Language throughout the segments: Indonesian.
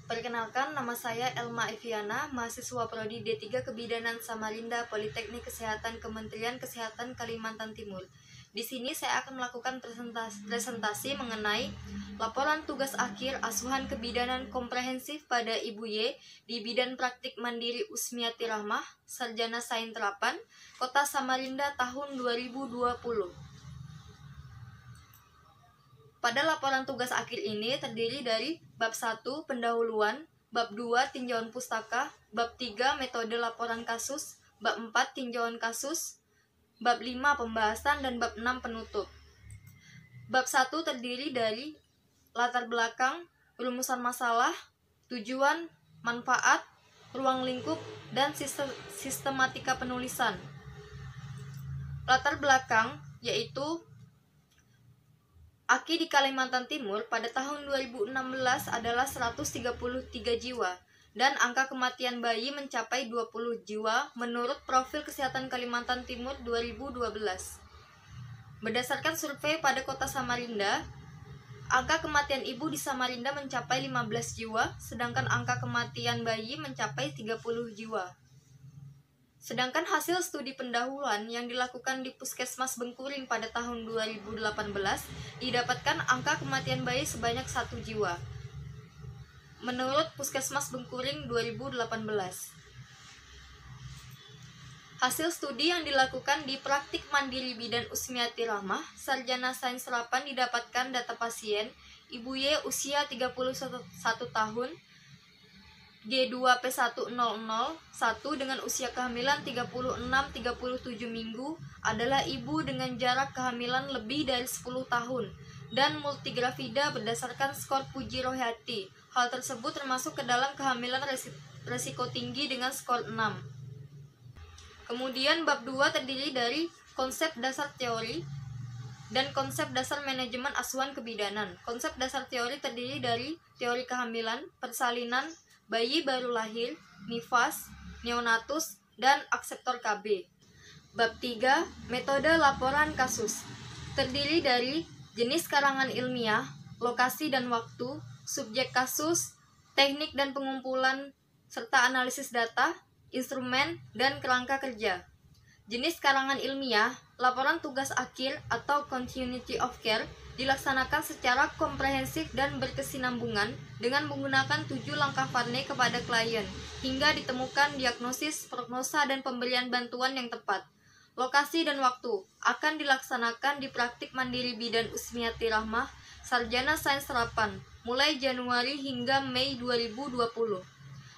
Perkenalkan, nama saya Elma Eviana, mahasiswa Prodi D3 Kebidanan Samarinda Politeknik Kesehatan Kementerian Kesehatan Kalimantan Timur. Di sini saya akan melakukan presentasi mengenai laporan tugas akhir asuhan kebidanan komprehensif pada Ibu Y di Bidan Praktik Mandiri Usmiati Rahmah, Sarjana Sains Terapan, Kota Samarinda tahun 2020. Pada laporan tugas akhir ini terdiri dari bab 1 pendahuluan, bab 2 tinjauan pustaka, bab 3 metode laporan kasus, bab 4 tinjauan kasus, bab 5 pembahasan, dan bab 6 penutup. Bab 1 terdiri dari latar belakang, rumusan masalah, tujuan, manfaat, ruang lingkup, dan sistematika penulisan. Latar belakang yaitu AKI di Kalimantan Timur pada tahun 2016 adalah 133 jiwa dan angka kematian bayi mencapai 20 jiwa menurut Profil Kesehatan Kalimantan Timur 2012. Berdasarkan survei pada Kota Samarinda, angka kematian ibu di Samarinda mencapai 15 jiwa, sedangkan angka kematian bayi mencapai 30 jiwa. Sedangkan hasil studi pendahuluan yang dilakukan di Puskesmas Bengkuring pada tahun 2018 didapatkan angka kematian bayi sebanyak 1 jiwa. Menurut Puskesmas Bengkuring 2018. Hasil studi yang dilakukan di Praktik Mandiri Bidan Usmiati Rahmah, Sarjana Sains Terapan didapatkan data pasien Ibu Y usia 31 tahun, G2P100 dengan usia kehamilan 36-37 minggu adalah ibu dengan jarak kehamilan lebih dari 10 tahun dan multigravida berdasarkan skor Puji Rohayati. Hal tersebut termasuk ke dalam kehamilan resiko tinggi dengan skor 6. Kemudian bab 2 terdiri dari konsep dasar teori dan konsep dasar manajemen asuhan kebidanan. Konsep dasar teori terdiri dari teori kehamilan, persalinan, bayi baru lahir, nifas, neonatus, dan akseptor KB. Bab 3, metode laporan kasus. Terdiri dari jenis karangan ilmiah, lokasi dan waktu, subjek kasus, teknik dan pengumpulan, serta analisis data, instrumen, dan kerangka kerja. Jenis karangan ilmiah, laporan tugas akhir atau continuity of care dilaksanakan secara komprehensif dan berkesinambungan dengan menggunakan 7 langkah Varney kepada klien hingga ditemukan diagnosis, prognosa, dan pemberian bantuan yang tepat. Lokasi dan waktu akan dilaksanakan di Praktik Mandiri Bidan Usmiati Rahmah, Sarjana Sains Terapan, mulai Januari hingga Mei 2020.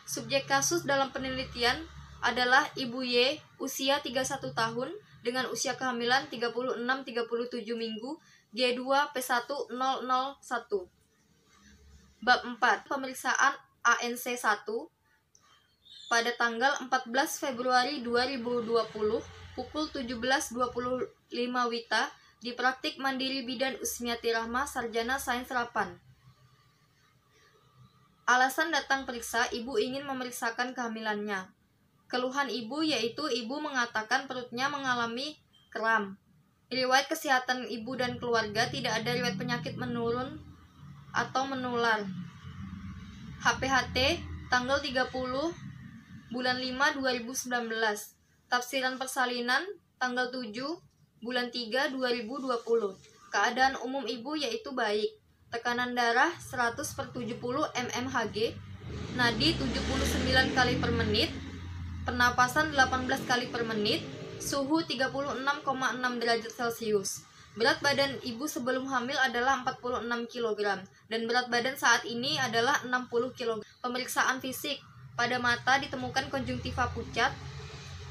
Subjek kasus dalam penelitian adalah Ibu Y usia 31 tahun dengan usia kehamilan 36-37 minggu, G2P10001. Bab 4, pemeriksaan ANC1 pada tanggal 14 Februari 2020 pukul 17.25 WITA di Praktik Mandiri Bidan Usmiati Rahmah, Sarjana Sains Terapan. Alasan datang periksa, ibu ingin memeriksakan kehamilannya. Keluhan ibu yaitu ibu mengatakan perutnya mengalami kram. Riwayat kesehatan ibu dan keluarga tidak ada riwayat penyakit menurun atau menular. HPHT tanggal 30 bulan 5 2019. Tafsiran persalinan tanggal 7 bulan 3 2020. Keadaan umum ibu yaitu baik. Tekanan darah 100/70 mmHg, nadi 79 kali per menit, pernapasan 18 kali per menit, suhu 36,6 derajat Celcius. Berat badan ibu sebelum hamil adalah 46 kg dan berat badan saat ini adalah 60 kg. Pemeriksaan fisik, pada mata ditemukan konjungtiva pucat,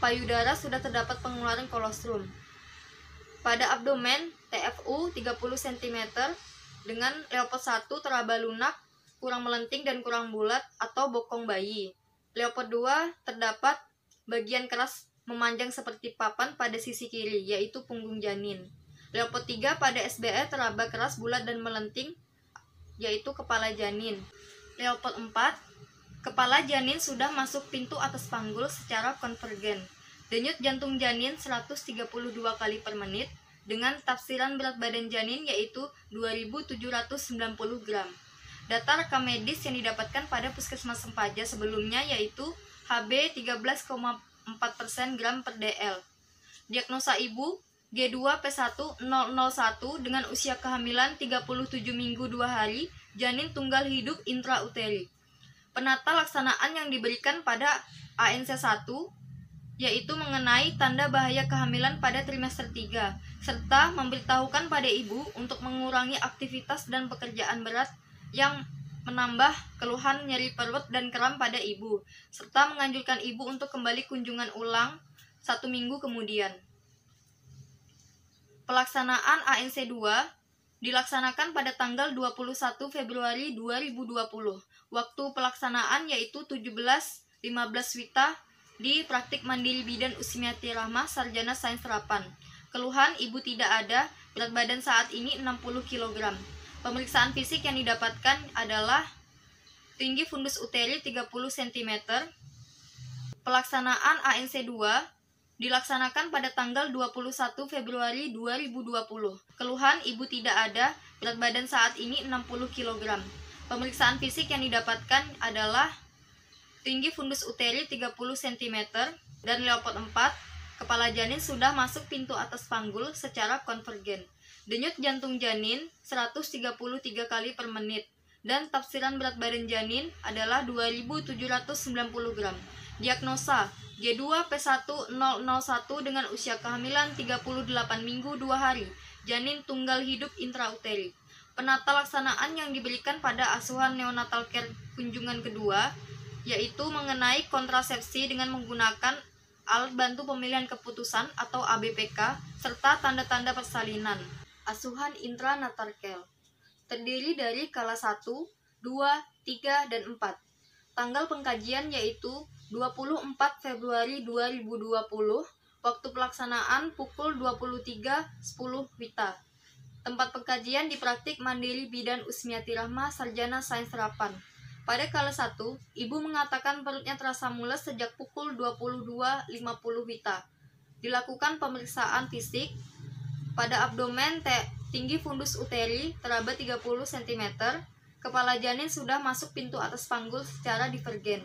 payudara sudah terdapat pengeluaran kolostrum. Pada abdomen, TFU 30 cm dengan Leopard 1 teraba lunak, kurang melenting dan kurang bulat atau bokong bayi. Leopard 2 terdapat bagian keras memanjang seperti papan pada sisi kiri, yaitu punggung janin. Leopard 3 pada SBE teraba keras bulat dan melenting, yaitu kepala janin. Leopard 4, kepala janin sudah masuk pintu atas panggul secara konvergen. Denyut jantung janin 132 kali per menit, dengan tafsiran berat badan janin yaitu 2.790 gram. Data rekam medis yang didapatkan pada Puskesmas Sempaja sebelumnya yaitu HB 13,4% gram per DL. Diagnosa ibu G2P1001 dengan usia kehamilan 37 minggu 2 hari, janin tunggal hidup intrauteri. Penata laksanaan yang diberikan pada ANC1 yaitu mengenai tanda bahaya kehamilan pada trimester 3, serta memberitahukan pada ibu untuk mengurangi aktivitas dan pekerjaan berat yang menambah keluhan nyeri perut dan kram pada ibu, serta menganjurkan ibu untuk kembali kunjungan ulang 1 minggu kemudian. Pelaksanaan ANC2 dilaksanakan pada tanggal 21 Februari 2020. Waktu pelaksanaan yaitu 17.15 WITA di Praktik Mandiri Bidan Usmiati Rahmah Sarjana Sains Terapan. Keluhan ibu tidak ada, berat badan saat ini 60 kg. Pemeriksaan fisik yang didapatkan adalah tinggi fundus uteri 30 cm. Pelaksanaan ANC2 dilaksanakan pada tanggal 21 Februari 2020. Keluhan ibu tidak ada, berat badan saat ini 60 kg. Pemeriksaan fisik yang didapatkan adalah tinggi fundus uteri 30 cm dan Leopard 4, kepala janin sudah masuk pintu atas panggul secara konvergen. Denyut jantung janin 133 kali per menit dan tafsiran berat badan janin adalah 2.790 gram. Diagnosa G2P1001 dengan usia kehamilan 38 minggu 2 hari, janin tunggal hidup intrauteri. Penata laksanaan yang diberikan pada asuhan neonatal care kunjungan kedua yaitu mengenai kontrasepsi dengan menggunakan alat bantu pemilihan keputusan atau ABPK serta tanda-tanda persalinan. Asuhan intranatal care terdiri dari kala 1, 2, 3, dan 4. Tanggal pengkajian yaitu 24 Februari 2020, waktu pelaksanaan pukul 23.10 WITA. Tempat pengkajian di Praktik Mandiri Bidan Usmiati Rahmah Sarjana Sains Terapan. Pada kala 1, ibu mengatakan perutnya terasa mules sejak pukul 22.50 WITA. Dilakukan pemeriksaan fisik pada abdomen tinggi fundus uteri teraba 30 cm, kepala janin sudah masuk pintu atas panggul secara divergen,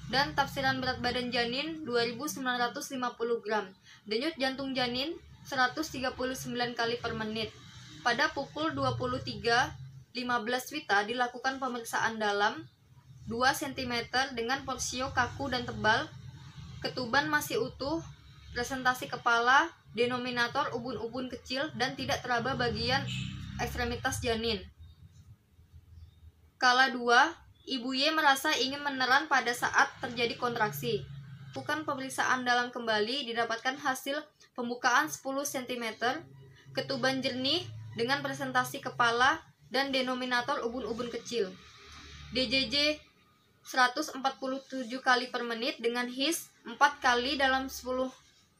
dan tafsiran berat badan janin 2.950 gram, denyut jantung janin 139 kali per menit. Pada pukul 23.15 WITA dilakukan pemeriksaan dalam 2 cm dengan porsio kaku dan tebal, ketuban masih utuh, presentasi kepala, denominator ubun-ubun kecil dan tidak teraba bagian ekstremitas janin. Kala 2, ibu Y merasa ingin meneran pada saat terjadi kontraksi. Lakukan pemeriksaan dalam kembali, didapatkan hasil pembukaan 10 cm, ketuban jernih dengan presentasi kepala dan denominator ubun-ubun kecil. DJJ 147 kali per menit dengan HIS 4 kali dalam 10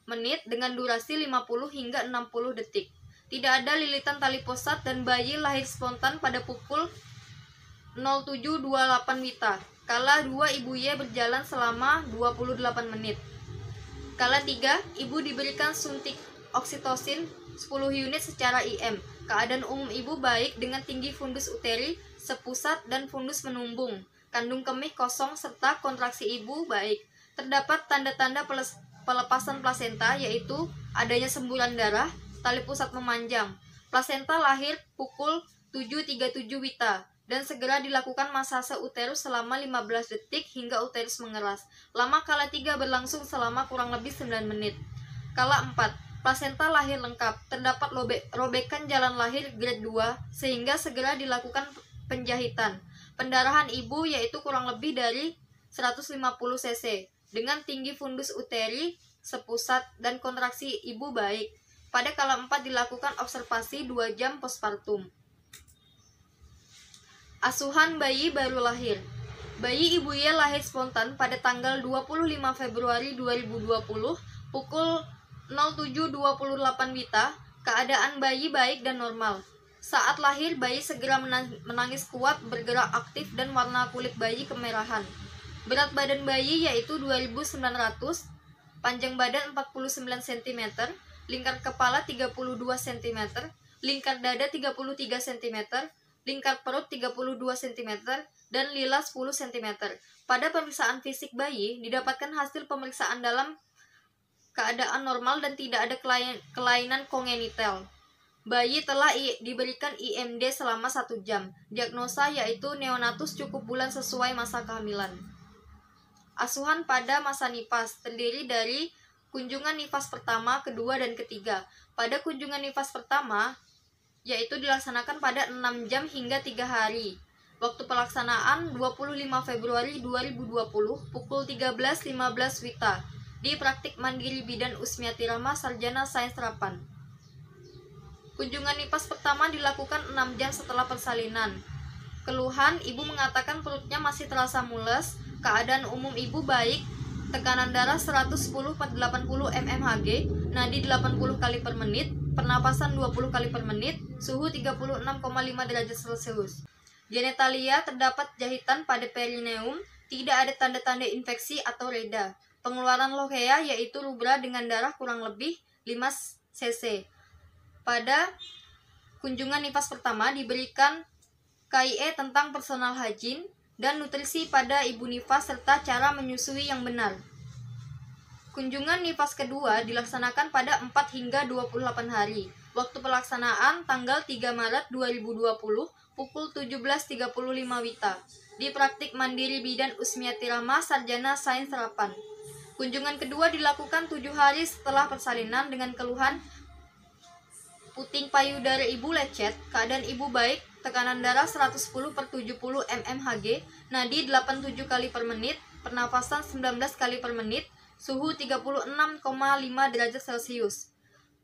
menit dengan durasi 50 hingga 60 detik. Tidak ada lilitan tali pusat dan bayi lahir spontan pada pukul 07.28 WITA. Kala 2, ibu Y berjalan selama 28 menit. Kala 3, ibu diberikan suntik oksitosin 10 unit secara IM. Keadaan umum ibu baik dengan tinggi fundus uteri sepusat dan fundus menumbung. Kandung kemih kosong serta kontraksi ibu baik. Terdapat tanda-tanda pelepasan plasenta yaitu adanya semburan darah, tali pusat memanjang. Plasenta lahir pukul 7.37 WITA dan segera dilakukan masase uterus selama 15 detik hingga uterus mengeras. Lama kala 3 berlangsung selama kurang lebih 9 menit. Kala 4, plasenta lahir lengkap. Terdapat robekan jalan lahir grade 2 sehingga segera dilakukan penjahitan. Pendarahan ibu yaitu kurang lebih dari 150 cc dengan tinggi fundus uteri sepusat dan kontraksi ibu baik. Pada kala 4 dilakukan observasi 2 jam postpartum. Asuhan bayi baru lahir. Bayi ibu Y lahir spontan pada tanggal 25 Februari 2020 pukul 07.28 WITA. Keadaan bayi baik dan normal. Saat lahir, bayi segera menangis kuat, bergerak aktif, dan warna kulit bayi kemerahan. Berat badan bayi yaitu 2.900, panjang badan 49 cm, lingkar kepala 32 cm, lingkar dada 33 cm, lingkar perut 32 cm, dan lila 10 cm. Pada pemeriksaan fisik bayi, didapatkan hasil pemeriksaan dalam keadaan normal dan tidak ada kelainan kongenital. Bayi telah diberikan IMD selama 1 jam. Diagnosa yaitu neonatus cukup bulan sesuai masa kehamilan. Asuhan pada masa nifas terdiri dari kunjungan nifas pertama, kedua, dan ketiga. Pada kunjungan nifas pertama, yaitu dilaksanakan pada 6 jam hingga 3 hari. Waktu pelaksanaan 25 Februari 2020 pukul 13.15 WITA di Praktik Mandiri Bidan Usmiati Rahma Sarjana Sains Terapan. Kunjungan nifas pertama dilakukan 6 jam setelah persalinan. Keluhan, ibu mengatakan perutnya masih terasa mules, keadaan umum ibu baik, tekanan darah 110/80 mmHg, nadi 80 kali per menit, pernapasan 20 kali per menit, suhu 36,5 derajat Celcius. Genitalia terdapat jahitan pada perineum, tidak ada tanda-tanda infeksi atau reda. Pengeluaran lohea yaitu rubra dengan darah kurang lebih 5 cc. Pada kunjungan nifas pertama diberikan KIE tentang personal hygiene dan nutrisi pada ibu nifas serta cara menyusui yang benar. Kunjungan nifas kedua dilaksanakan pada 4 hingga 28 hari. Waktu pelaksanaan tanggal 3 Maret 2020 pukul 17.35 WITA di Praktik Mandiri Bidan Usmiati Rahma Sarjana Sains Terapan. Kunjungan kedua dilakukan 7 hari setelah persalinan dengan keluhan puting payudara ibu lecet, keadaan ibu baik, tekanan darah 110/70 mmHg, nadi 87 kali per menit, pernapasan 19 kali per menit, suhu 36,5 derajat Celcius.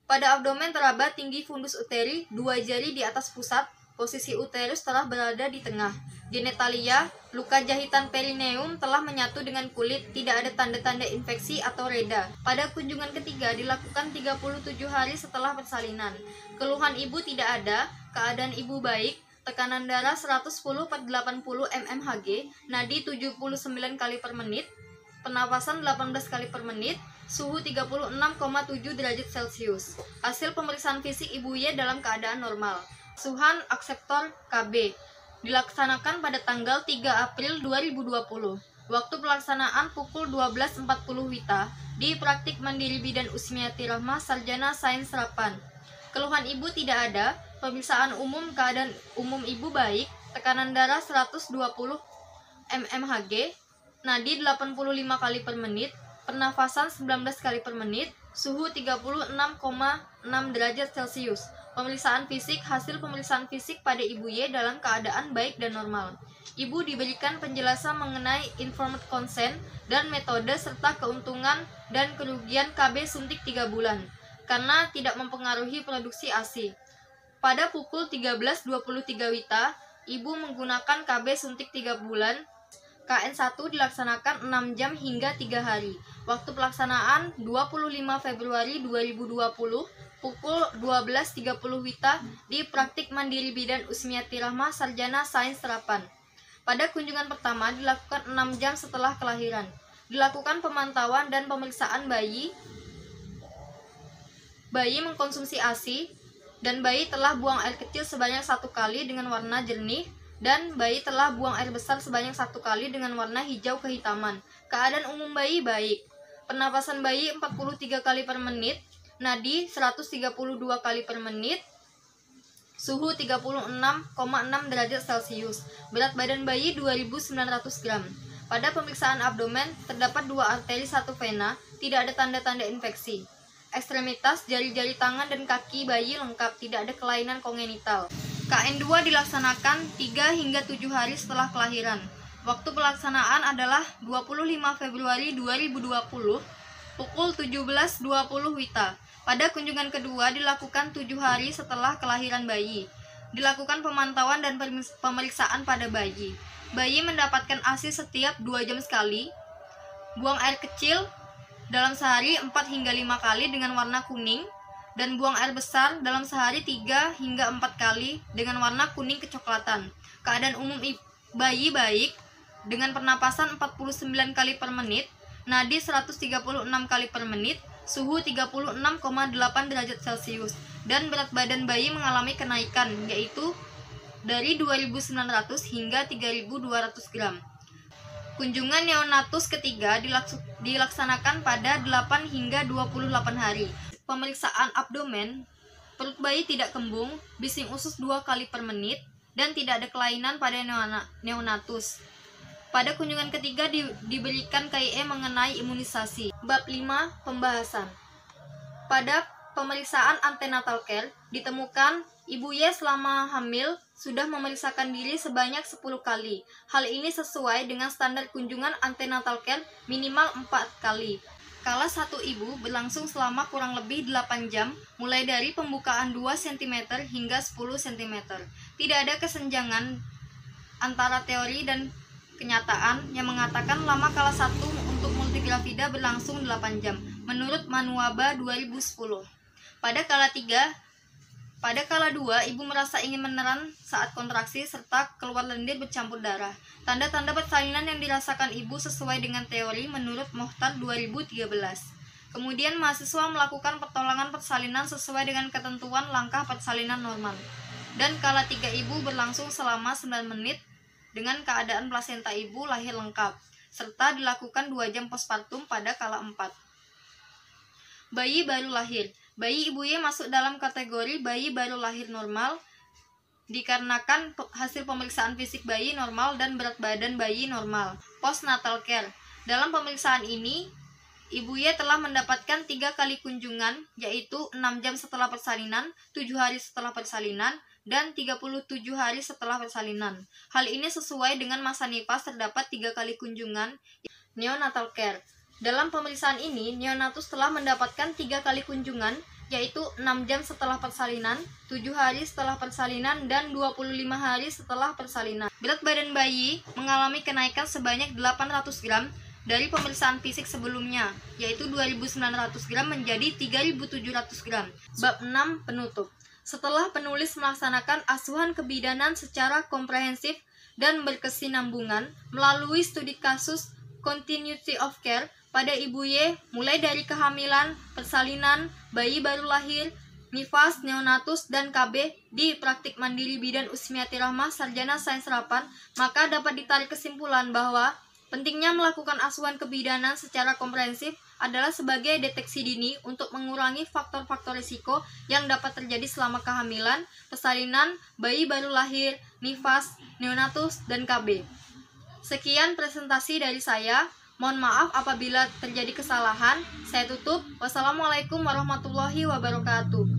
Pada abdomen teraba tinggi fundus uteri, 2 jari di atas pusat, posisi uterus telah berada di tengah. Genitalia, luka jahitan perineum telah menyatu dengan kulit, tidak ada tanda-tanda infeksi atau reda. Pada kunjungan ketiga dilakukan 37 hari setelah persalinan. Keluhan ibu tidak ada, keadaan ibu baik, tekanan darah 110/80 mmHg, nadi 79 kali per menit, pernapasan 18 kali per menit, suhu 36,7 derajat Celcius. Hasil pemeriksaan fisik ibu Y dalam keadaan normal. Asuhan akseptor KB dilaksanakan pada tanggal 3 April 2020. Waktu pelaksanaan pukul 12.40 WITA di Praktik Mandiri Bidan Usmiati Rahma Sarjana Sains Terapan. Keluhan ibu tidak ada, pemeriksaan umum keadaan umum ibu baik, tekanan darah 120 mmHg, nadi 85 kali per menit, pernafasan 19 kali per menit, suhu 36,6 derajat Celcius. Pemeriksaan fisik, hasil pemeriksaan fisik pada ibu Y dalam keadaan baik dan normal. Ibu diberikan penjelasan mengenai informed consent dan metode serta keuntungan dan kerugian KB suntik 3 bulan karena tidak mempengaruhi produksi ASI. Pada pukul 13.23 WITA, ibu menggunakan KB suntik 3 bulan. KN1 dilaksanakan 6 jam hingga 3 hari. Waktu pelaksanaan 25 Februari 2020 pukul 12.30 WITA di Praktik Mandiri Bidan Usmiati Rahma Sarjana Sains Terapan. Pada kunjungan pertama dilakukan 6 jam setelah kelahiran. Dilakukan pemantauan dan pemeriksaan bayi. Bayi mengkonsumsi ASI dan bayi telah buang air kecil sebanyak 1 kali dengan warna jernih dan bayi telah buang air besar sebanyak 1 kali dengan warna hijau kehitaman. Keadaan umum bayi baik. Pernapasan bayi 43 kali per menit, nadi 132 kali per menit, suhu 36,6 derajat Celcius. Berat badan bayi 2.900 gram. Pada pemeriksaan abdomen terdapat 2 arteri 1 vena, tidak ada tanda-tanda infeksi. Ekstremitas jari-jari tangan dan kaki bayi lengkap, tidak ada kelainan kongenital. KN2 dilaksanakan 3 hingga 7 hari setelah kelahiran. Waktu pelaksanaan adalah 25 Februari 2020 pukul 17.20 WITA. Pada kunjungan kedua dilakukan 7 hari setelah kelahiran bayi. Dilakukan pemantauan dan pemeriksaan pada bayi. Bayi mendapatkan ASI setiap 2 jam sekali. Buang air kecil dalam sehari 4 hingga 5 kali dengan warna kuning. Dan buang air besar dalam sehari 3 hingga 4 kali dengan warna kuning kecoklatan. Keadaan umum bayi baik dengan pernapasan 49 kali per menit, nadi 136 kali per menit, suhu 36,8 derajat Celcius, dan berat badan bayi mengalami kenaikan yaitu dari 2.900 hingga 3.200 gram. Kunjungan neonatus ketiga dilaksanakan pada 8 hingga 28 hari. Pemeriksaan abdomen, perut bayi tidak kembung, bising usus 2 kali per menit, dan tidak ada kelainan pada neonatus. Pada kunjungan ketiga diberikan KIE mengenai imunisasi. Bab 5. Pembahasan. Pada pemeriksaan antenatal care ditemukan Ibu Y selama hamil sudah memeriksakan diri sebanyak 10 kali. Hal ini sesuai dengan standar kunjungan antenatal care minimal 4 kali. Kala satu ibu berlangsung selama kurang lebih 8 jam, mulai dari pembukaan 2 cm hingga 10 cm. Tidak ada kesenjangan antara teori dan kenyataan yang mengatakan lama kala satu untuk multigravida berlangsung 8 jam, menurut Manuaba 2010. Pada kala 2, ibu merasa ingin meneran saat kontraksi serta keluar lendir bercampur darah. Tanda-tanda persalinan yang dirasakan ibu sesuai dengan teori menurut Mohtar 2013. Kemudian mahasiswa melakukan pertolongan persalinan sesuai dengan ketentuan langkah persalinan normal. Dan kala 3 ibu berlangsung selama 9 menit dengan keadaan plasenta ibu lahir lengkap, serta dilakukan 2 jam postpartum pada kala 4. Bayi baru lahir. Bayi Ibu Y masuk dalam kategori bayi baru lahir normal dikarenakan hasil pemeriksaan fisik bayi normal dan berat badan bayi normal. Postnatal care. Dalam pemeriksaan ini, Ibu Y telah mendapatkan 3 kali kunjungan, yaitu 6 jam setelah persalinan, 7 hari setelah persalinan, dan 37 hari setelah persalinan. Hal ini sesuai dengan masa nifas terdapat 3 kali kunjungan. Neonatal care. Dalam pemeriksaan ini, neonatus telah mendapatkan 3 kali kunjungan, yaitu 6 jam setelah persalinan, 7 hari setelah persalinan, dan 25 hari setelah persalinan. Berat badan bayi mengalami kenaikan sebanyak 800 gram dari pemeriksaan fisik sebelumnya, yaitu 2.900 gram menjadi 3.700 gram. Bab 6. Penutup. Setelah penulis melaksanakan asuhan kebidanan secara komprehensif dan berkesinambungan melalui studi kasus continuity of care pada Ibu Y mulai dari kehamilan, persalinan, bayi baru lahir, nifas, neonatus, dan KB di praktik mandiri bidan Usmiati Rahmah Sarjana Sains Harapan, maka dapat ditarik kesimpulan bahwa pentingnya melakukan asuhan kebidanan secara komprehensif adalah sebagai deteksi dini untuk mengurangi faktor-faktor risiko yang dapat terjadi selama kehamilan, persalinan, bayi baru lahir, nifas, neonatus, dan KB. Sekian presentasi dari saya. Mohon maaf apabila terjadi kesalahan. Saya tutup. Wassalamualaikum warahmatullahi wabarakatuh.